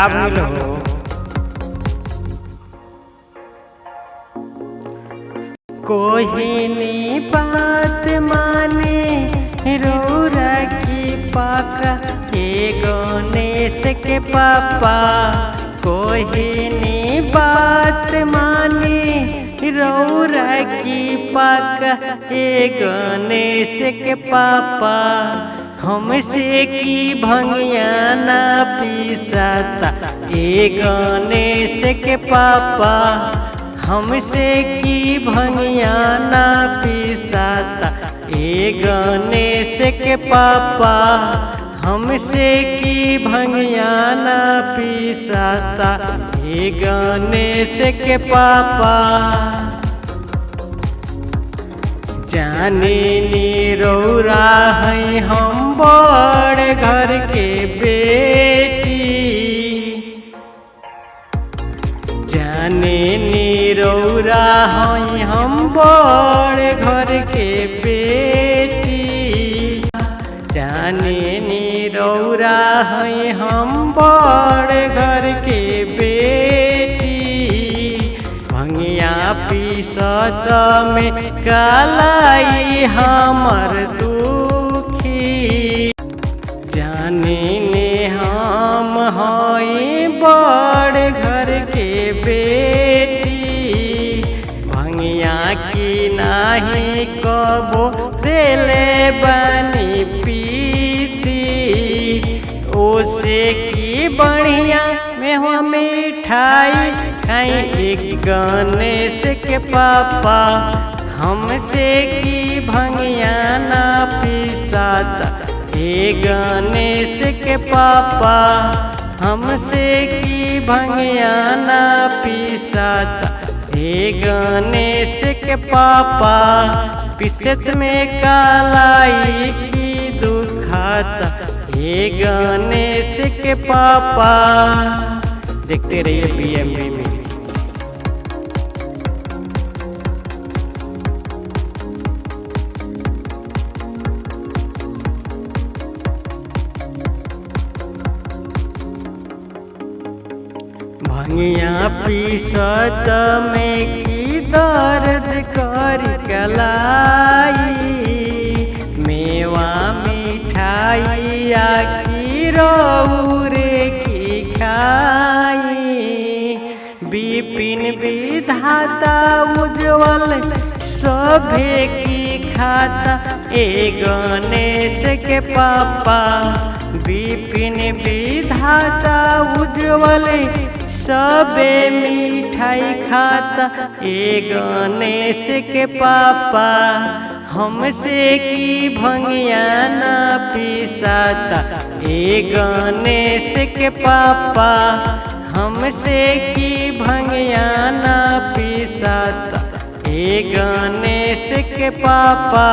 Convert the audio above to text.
का भइल हो? कोहिनी बात माने रौरा की पाका के गणेश के पापा। कोहिनी बात माने रौरा की पाका के गणेश के पापा। हमसे की भंगिया ना पीसाता ए गणेश के पापा। हमसे की भंगिया ना पीसाता ए गणेश के पापा। हमसे की भंगिया ना पीसाता ए गणेश के पापा। जाने नी रौरा है हम बड़ घर के बेटी। जाने नी रौरा है हम बड़ घर के बेटी। जाने नी रौरा है हम बड़ घर के बेटी। भंगिया पीसत में कालाई हमर दुखी। जाने ने हम हई बड़ घर के बेटी। भंगिया की नाही कबो देले बानी पीसी। ओसे की बढ़िया में हो मिठाई खाई एक गणेश के पापा। हमसे की भंगिया ना पीसाता ए गणेश के पापा। हमसे की भंगिया ना पीसाता ए गणेश के पापा। पिसत में कालाई की दुखाता ए गणेश के पापा। देखते रहिए पीएमवी में। भंगिया पीसत में की दर्द कर कलाई। मेवा मिठाई आखी रौरे की खाई। विपिन विधाता उज्ज्वल सभे की खाता ए गणेश के पापा। विपिन विधाता उज्ज्वल सबे मिठाई खाता ए गणेश के पापा। हमसे की भंगिया ना पीसाता ए गणेश के पापा। हमसे की भंगिया ना पीसाता ए गणेश के पापा।